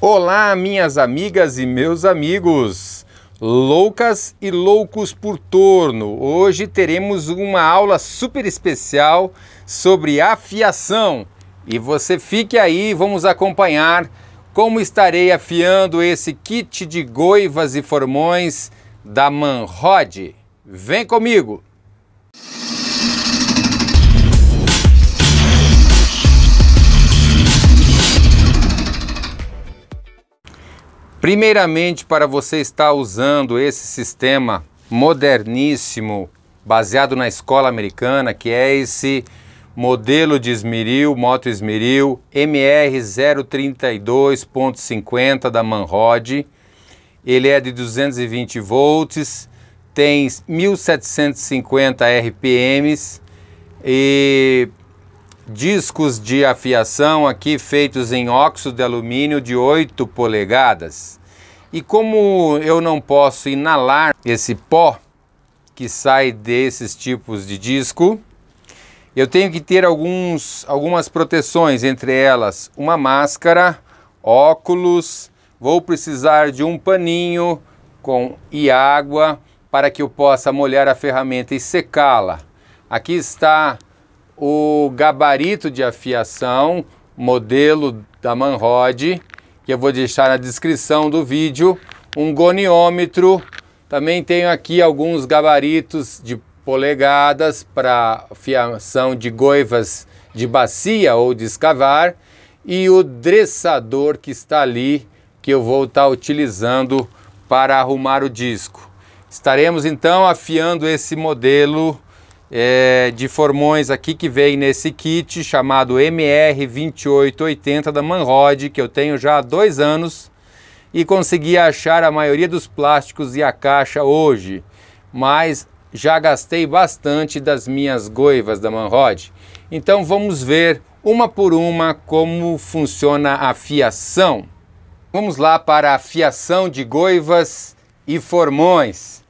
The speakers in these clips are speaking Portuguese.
Olá, minhas amigas e meus amigos, loucas e loucos por torno. Hoje teremos uma aula super especial sobre afiação. E você fique aí, vamos acompanhar como estarei afiando esse kit de goivas e formões da Manrod. Vem comigo! Primeiramente, para você estar usando esse sistema moderníssimo, baseado na escola americana, que é esse modelo de esmeril, moto esmeril MR032.50 da Manrod. Ele é de 220 volts, tem 1750 RPMs e discos de afiação aqui feitos em óxido de alumínio de 8 polegadas. E como eu não posso inalar esse pó que sai desses tipos de disco, eu tenho que ter algumas proteções, entre elas uma máscara, óculos, vou precisar de um paninho e água para que eu possa molhar a ferramenta e secá-la. Aqui está o gabarito de afiação, modelo da Manrod, que eu vou deixar na descrição do vídeo, um goniômetro, também tenho aqui alguns gabaritos de polegadas para afiação de goivas de bacia ou de escavar, e o dressador que está ali, que eu vou estar utilizando para arrumar o disco. Estaremos então afiando esse modelo de formões aqui que vem nesse kit chamado MR2880 da Manrod, que eu tenho já há 2 anos e consegui achar a maioria dos plásticos e a caixa hoje, mas já gastei bastante das minhas goivas da Manrod. Então vamos ver uma por uma como funciona a afiação. Vamos lá para a afiação de goivas e formões.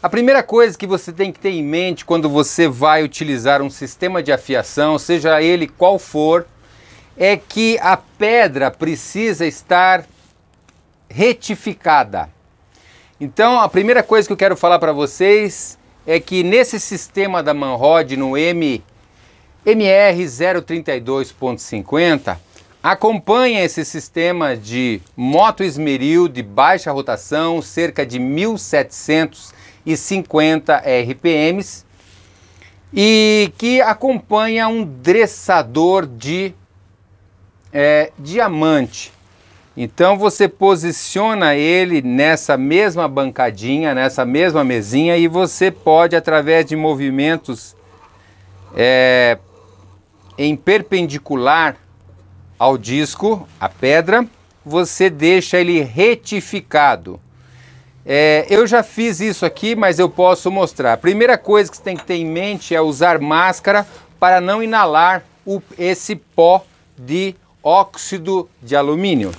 A primeira coisa que você tem que ter em mente quando você vai utilizar um sistema de afiação, seja ele qual for, é que a pedra precisa estar retificada. Então, a primeira coisa que eu quero falar para vocês é que nesse sistema da Manrod, no MR032.50, acompanha esse sistema de moto esmeril de baixa rotação, cerca de 1750 RPMs, e que acompanha um dressador de diamante. Então você posiciona ele nessa mesma bancadinha, nessa mesma mesinha, e você pode, através de movimentos em perpendicular ao disco, a pedra, você deixa ele retificado. Eu já fiz isso aqui, mas eu posso mostrar. A primeira coisa que você tem que ter em mente é usar máscara para não inalar esse pó de óxido de alumínio.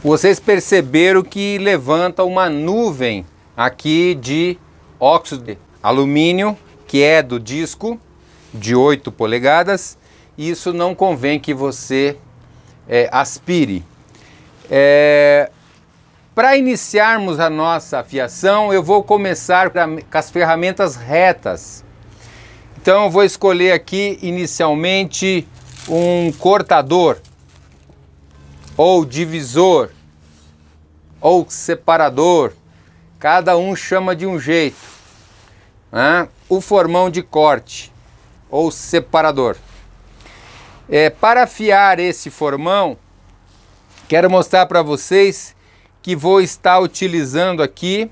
Vocês perceberam que levanta uma nuvem aqui de óxido de alumínio, que é do disco de 8 polegadas. Isso não convém que você aspire. Para iniciarmos a nossa afiação, eu vou começar com as ferramentas retas. Então eu vou escolher aqui inicialmente um cortador, ou divisor, ou separador, cada um chama de um jeito, né? O formão de corte, ou separador. Para afiar esse formão, quero mostrar para vocês que vou estar utilizando aqui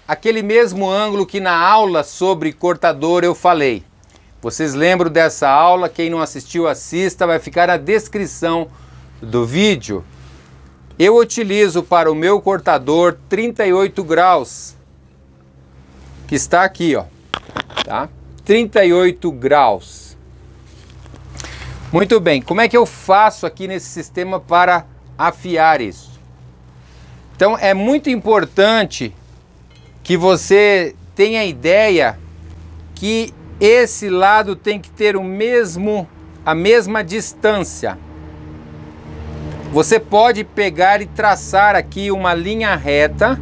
aquele mesmo ângulo que na aula sobre cortador eu falei. Vocês lembram dessa aula? Quem não assistiu, assista, vai ficar na descrição do vídeo. Eu utilizo para o meu cortador 38 graus, que está aqui, ó, tá? 38 graus. Muito bem, como é que eu faço aqui nesse sistema para afiar isso? Então é muito importante que você tenha ideia que esse lado tem que ter a mesma distância. Você pode pegar e traçar aqui uma linha reta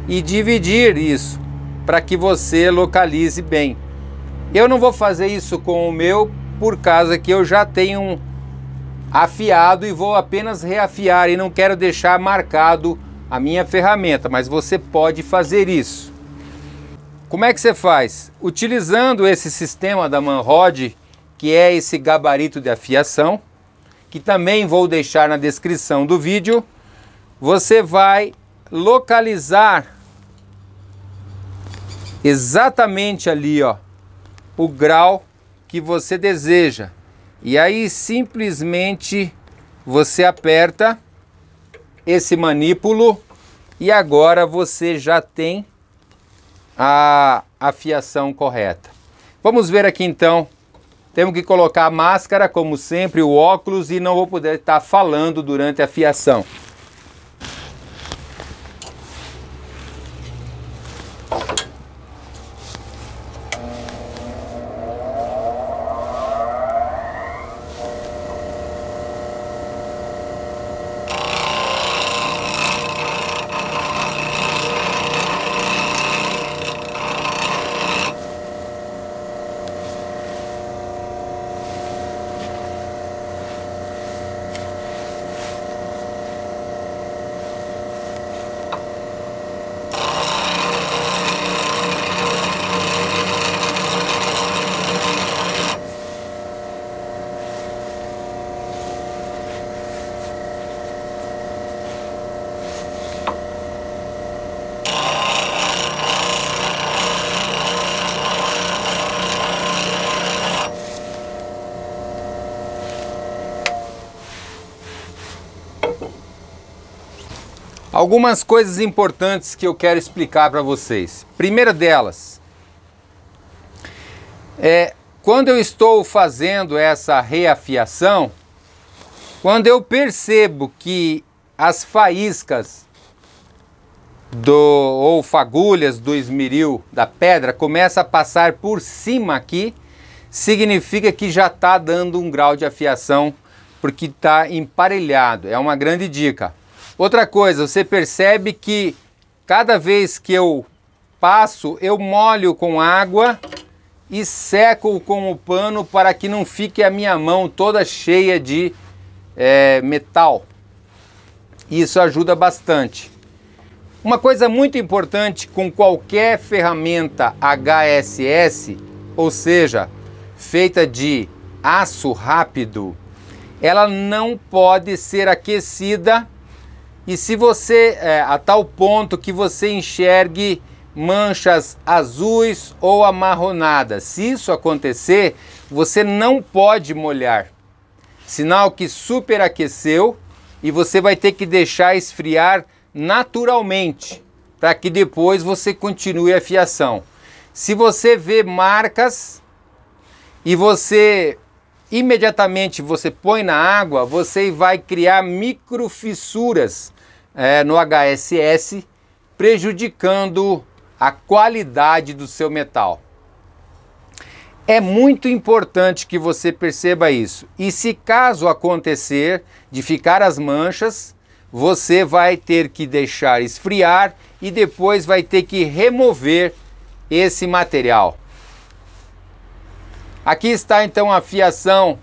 e dividir isso para que você localize bem. Eu não vou fazer isso com o meu por causa que eu já tenho afiado e vou apenas reafiar e não quero deixar marcado a minha ferramenta, mas você pode fazer isso. Como é que você faz? Utilizando esse sistema da Manrod, que é esse gabarito de afiação, que também vou deixar na descrição do vídeo, você vai localizar exatamente ali, ó, o grau que você deseja. E aí simplesmente você aperta esse manípulo e agora você já tem a afiação correta. Vamos ver aqui então. Temos que colocar a máscara, como sempre, o óculos, e não vou poder estar falando durante a afiação. Algumas coisas importantes que eu quero explicar para vocês. Primeira delas, quando eu estou fazendo essa reafiação, quando eu percebo que as faíscas ou fagulhas do esmeril da pedra começa a passar por cima aqui, significa que já está dando um grau de afiação, porque está emparelhado. É uma grande dica. Outra coisa, você percebe que cada vez que eu passo, eu molho com água e seco com o pano para que não fique a minha mão toda cheia de metal. Isso ajuda bastante. Uma coisa muito importante com qualquer ferramenta HSS, ou seja, feita de aço rápido, ela não pode ser aquecida. E se você, a tal ponto que você enxergue manchas azuis ou amarronadas, se isso acontecer, você não pode molhar. Sinal que superaqueceu e você vai ter que deixar esfriar naturalmente, para que depois você continue a fiação. Se você vê marcas e você imediatamente você põe na água, você vai criar microfissuras no HSS, prejudicando a qualidade do seu metal. É muito importante que você perceba isso. E se caso acontecer de ficar as manchas, você vai ter que deixar esfriar e depois vai ter que remover esse material. Aqui está então a fiação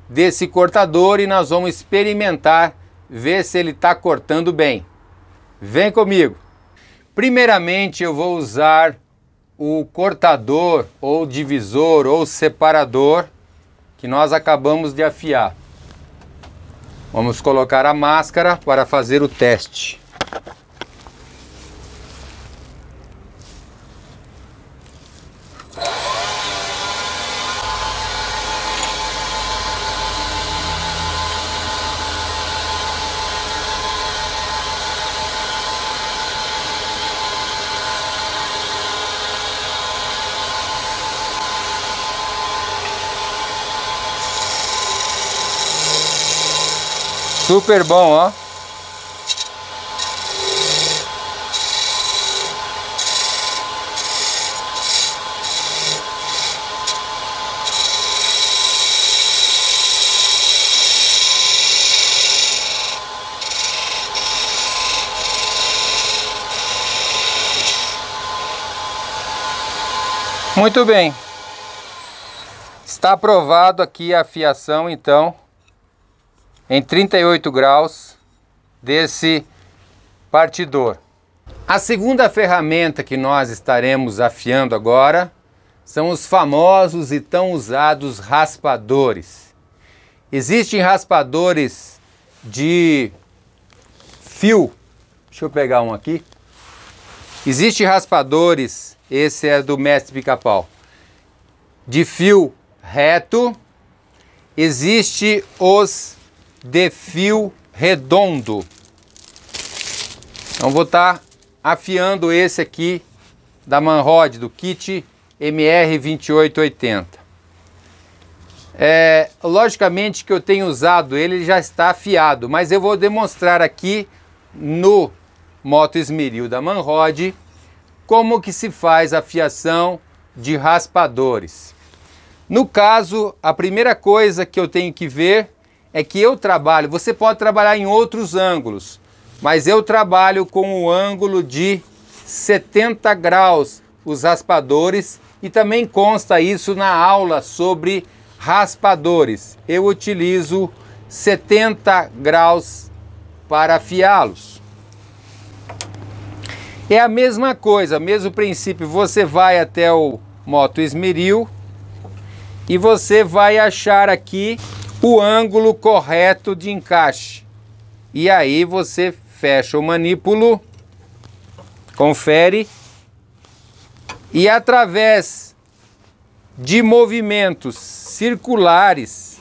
desse cortador e nós vamos experimentar, ver se ele está cortando bem. Vem comigo! Primeiramente eu vou usar o cortador ou divisor ou separador que nós acabamos de afiar. Vamos colocar a máscara para fazer o teste. Super bom, ó. Muito bem. Está aprovado aqui a afiação, então, em 38 graus desse partidor. A segunda ferramenta que nós estaremos afiando agora são os famosos e tão usados raspadores. Existem raspadores de fio. Deixa eu pegar um aqui. Existem raspadores, esse é do Mestre Pica-Pau, de fio reto. Existe os de fio redondo. Então vou estar afiando esse aqui da Manrod, do kit MR2880. Logicamente que eu tenho usado ele já está afiado, mas eu vou demonstrar aqui no Moto Esmeril da Manrod como que se faz a afiação de raspadores. No caso, a primeira coisa que eu tenho que ver é que eu trabalho, você pode trabalhar em outros ângulos, mas eu trabalho com o ângulo de 70 graus os raspadores, e também consta isso na aula sobre raspadores. Eu utilizo 70 graus para afiá-los. É a mesma coisa, mesmo princípio, você vai até o Moto Esmeril e você vai achar aqui o ângulo correto de encaixe. E aí você fecha o manípulo, confere, e através de movimentos circulares,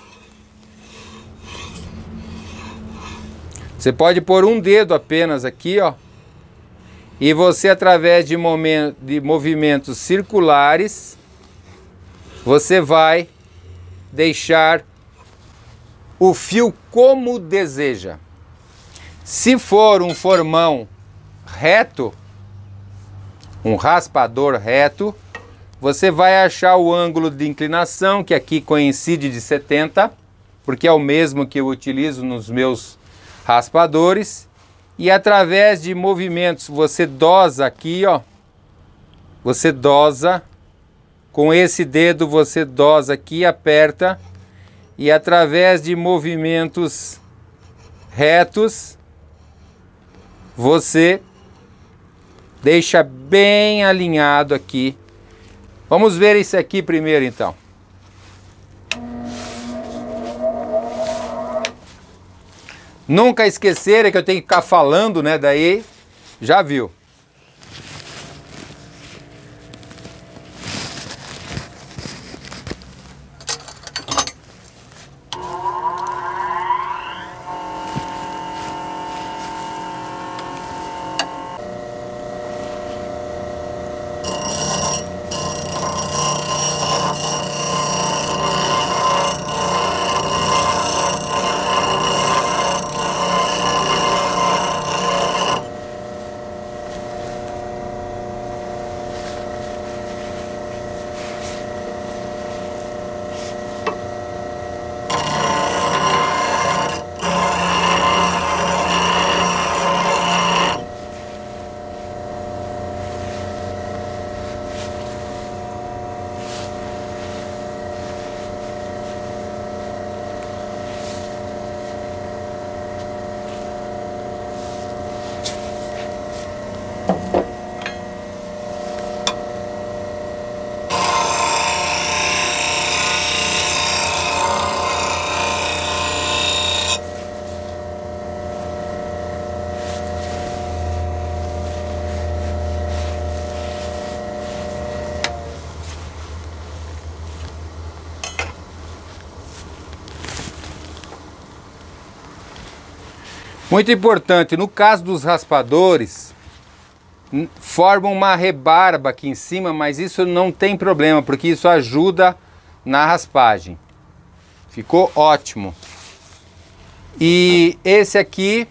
você pode pôr um dedo apenas aqui, ó, e você, através de movimentos circulares, você vai deixar o fio como deseja. Se for um formão reto, um raspador reto, você vai achar o ângulo de inclinação, que aqui coincide de 70, porque é o mesmo que eu utilizo nos meus raspadores. E através de movimentos, você dosa aqui, ó. Você dosa. Com esse dedo você dosa aqui, aperta. E através de movimentos retos, você deixa bem alinhado aqui. Vamos ver isso aqui primeiro, então. Nunca esquecer, é que eu tenho que ficar falando, né? Daí, já viu. Muito importante, no caso dos raspadores, formam uma rebarba aqui em cima, mas isso não tem problema, porque isso ajuda na raspagem. Ficou ótimo. E esse aqui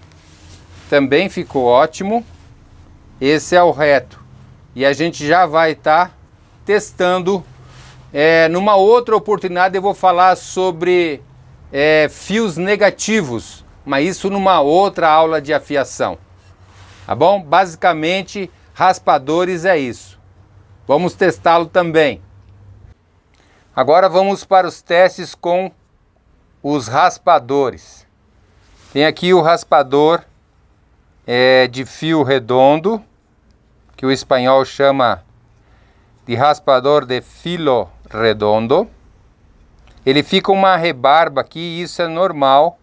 também ficou ótimo. Esse é o reto. E a gente já vai estar testando. Numa outra oportunidade eu vou falar sobre fios negativos, mas isso numa outra aula de afiação. Tá bom? Basicamente, raspadores é isso. Vamos testá-lo também. Agora vamos para os testes com os raspadores. Tem aqui o raspador de fio redondo, que o espanhol chama de raspador de filo redondo. Ele fica uma rebarba aqui, e isso é normal.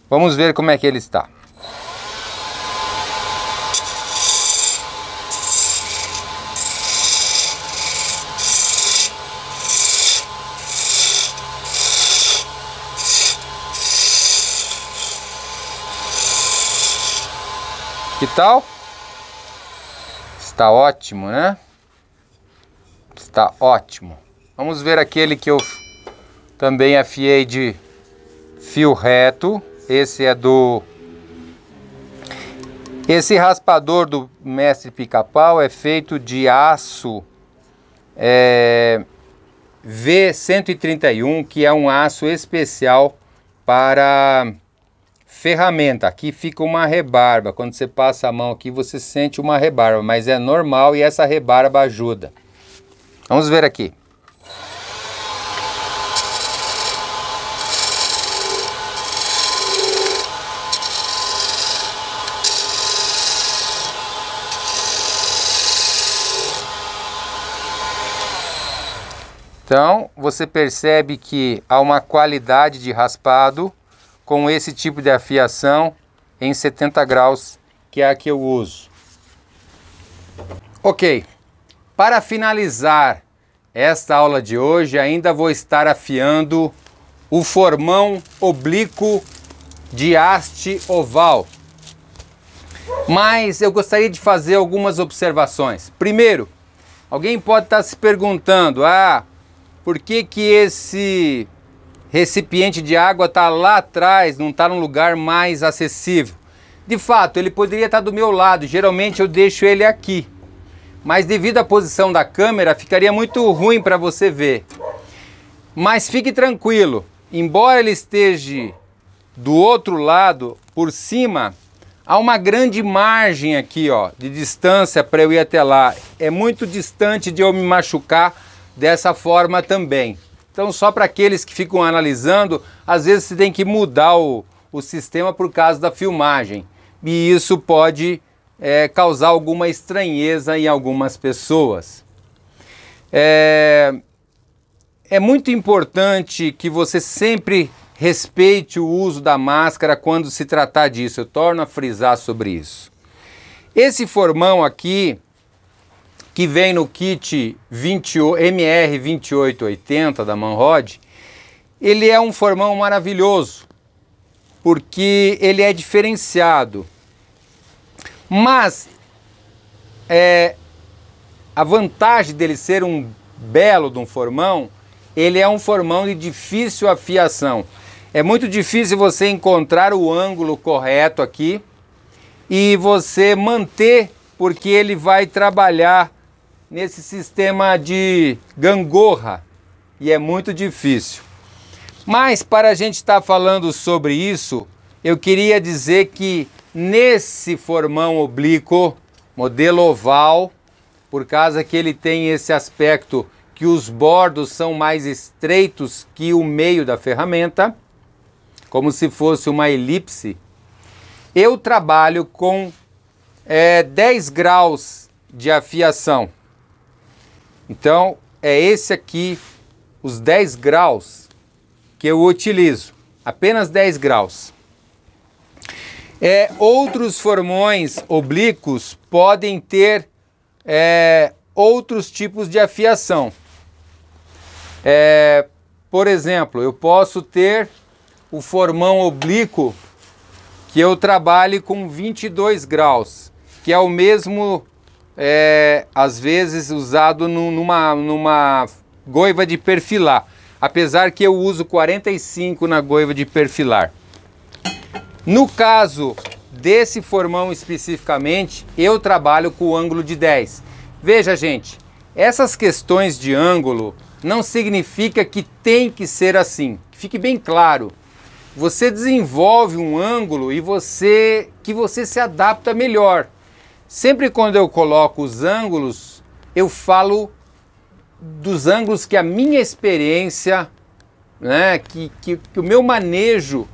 Vamos ver como é que ele está. Que tal? Está ótimo, né? Está ótimo. Vamos ver aquele que eu também afiei de fio reto. Esse é Esse raspador do Mestre Pica-Pau é feito de aço V131, que é um aço especial para ferramenta. Aqui fica uma rebarba. Quando você passa a mão aqui, você sente uma rebarba, mas é normal e essa rebarba ajuda. Vamos ver aqui. Então, você percebe que há uma qualidade de raspado com esse tipo de afiação em 70 graus, que é a que eu uso. Ok, para finalizar esta aula de hoje, ainda vou estar afiando o formão oblíquo de haste oval. Mas eu gostaria de fazer algumas observações. Primeiro, alguém pode estar se perguntando, por que esse recipiente de água está lá atrás, não está num lugar mais acessível? De fato, ele poderia estar do meu lado, geralmente eu deixo ele aqui. Mas devido à posição da câmera, ficaria muito ruim para você ver. Mas fique tranquilo, embora ele esteja do outro lado, por cima, há uma grande margem aqui, ó, de distância para eu ir até lá. É muito distante de eu me machucar dessa forma também. Então, só para aqueles que ficam analisando, às vezes você tem que mudar o sistema por causa da filmagem. E isso pode causar alguma estranheza em algumas pessoas. É muito importante que você sempre respeite o uso da máscara quando se tratar disso. Eu torno a frisar sobre isso. Esse formão aqui, que vem no kit MR2880 da Manrod, ele é um formão maravilhoso, porque ele é diferenciado. Mas a vantagem dele ser um belo de um formão, ele é um formão de difícil afiação. É muito difícil você encontrar o ângulo correto aqui e você manter, porque ele vai trabalhar nesse sistema de gangorra e é muito difícil. Mas para a gente estar falando sobre isso, eu queria dizer que nesse formão oblíquo, modelo oval, por causa que ele tem esse aspecto que os bordos são mais estreitos que o meio da ferramenta, como se fosse uma elipse, eu trabalho com 10 graus de afiação. Então, é esse aqui, os 10 graus que eu utilizo, apenas 10 graus. Outros formões oblíquos podem ter outros tipos de afiação. Por exemplo, eu posso ter o formão oblíquo que eu trabalhe com 22 graus, que é o mesmo, às vezes, usado numa goiva de perfilar, apesar que eu uso 45 na goiva de perfilar. No caso desse formão especificamente, eu trabalho com o ângulo de 10. Veja, gente, essas questões de ângulo não significa que tem que ser assim. Fique bem claro. Você desenvolve um ângulo e você se adapta melhor. Sempre quando eu coloco os ângulos, eu falo dos ângulos que a minha experiência, né, que o meu manejo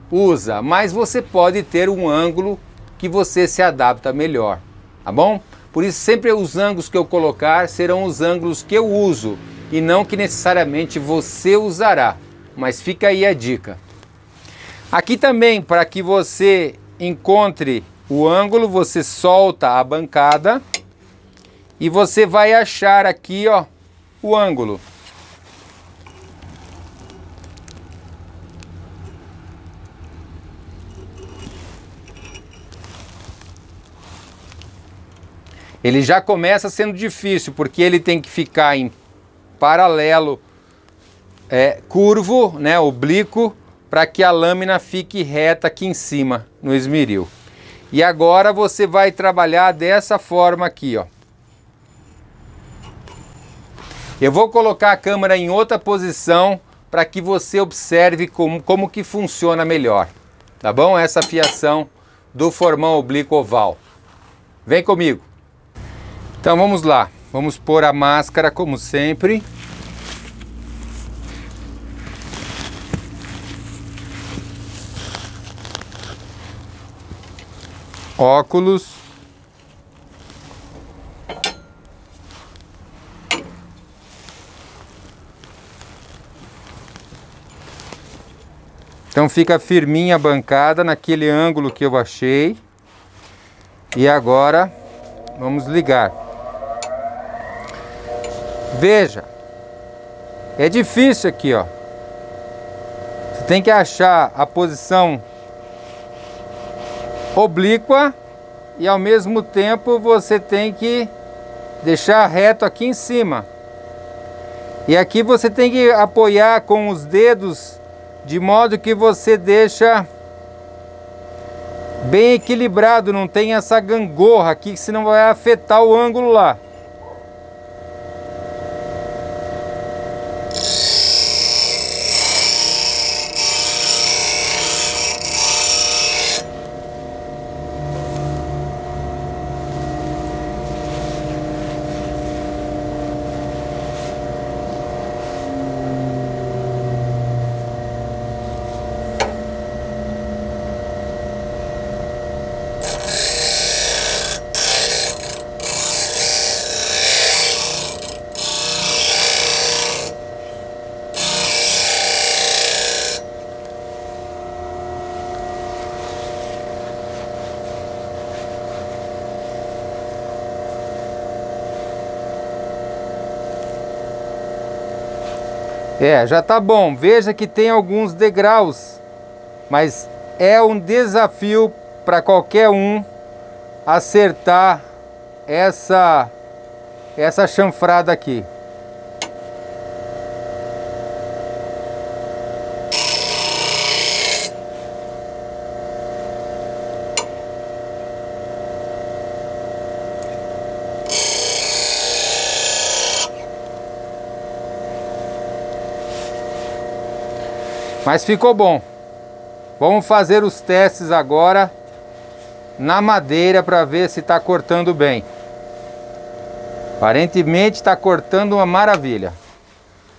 usa, mas você pode ter um ângulo que você se adapta melhor, tá bom? Por isso sempre os ângulos que eu colocar serão os ângulos que eu uso e não que necessariamente você usará, mas fica aí a dica. Aqui também, para que você encontre o ângulo, você solta a bancada e você vai achar aqui, ó, o ângulo. Ele já começa sendo difícil, porque ele tem que ficar em paralelo, curvo, né, oblíquo, para que a lâmina fique reta aqui em cima, no esmeril. E agora você vai trabalhar dessa forma aqui, ó. Eu vou colocar a câmera em outra posição para que você observe como que funciona melhor, tá bom? Essa fiação do formão oblíquo oval. Vem comigo. Então vamos lá, vamos pôr a máscara como sempre. Óculos. Então fica firminha a bancada naquele ângulo que eu achei. E agora vamos ligar. Veja, é difícil aqui, ó. Você tem que achar a posição oblíqua e ao mesmo tempo você tem que deixar reto aqui em cima. E aqui você tem que apoiar com os dedos de modo que você deixa bem equilibrado, não tem essa gangorra aqui, que senão vai afetar o ângulo lá. Já tá bom. Veja que tem alguns degraus, mas é um desafio para qualquer um acertar essa chanfrada aqui. Mas ficou bom. Vamos fazer os testes agora na madeira para ver se está cortando bem. Aparentemente está cortando uma maravilha.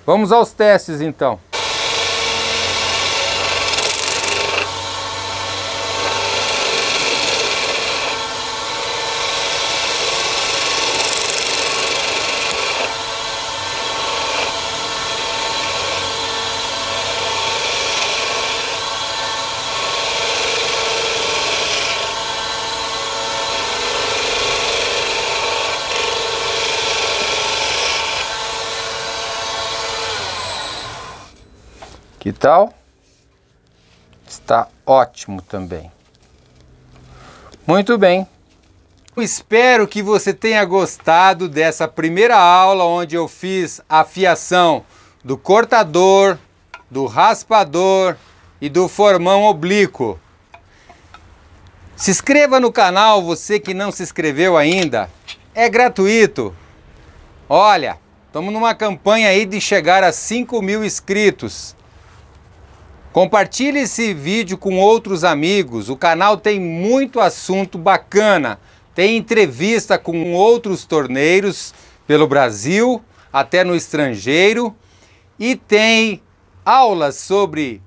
Vamos aos testes então. Que tal? Está ótimo também. Muito bem. Eu espero que você tenha gostado dessa primeira aula onde eu fiz a fiação do cortador, do raspador e do formão oblíquo. Se inscreva no canal, você que não se inscreveu ainda. É gratuito. Olha, estamos numa campanha aí de chegar a 5.000 inscritos. Compartilhe esse vídeo com outros amigos. O canal tem muito assunto bacana. Tem entrevista com outros torneiros pelo Brasil, até no estrangeiro. E tem aulas sobre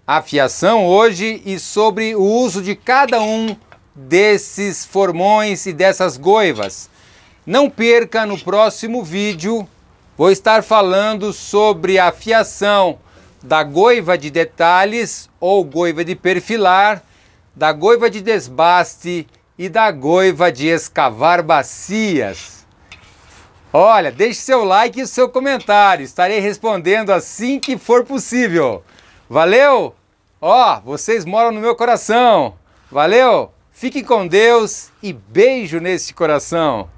afiação hoje e sobre o uso de cada um desses formões e dessas goivas. Não perca, no próximo vídeo vou estar falando sobre a afiação da goiva de detalhes ou goiva de perfilar, da goiva de desbaste e da goiva de escavar bacias. Olha, deixe seu like e seu comentário, estarei respondendo assim que for possível. Valeu? Ó, vocês moram no meu coração. Valeu? Fiquem com Deus e beijo nesse coração.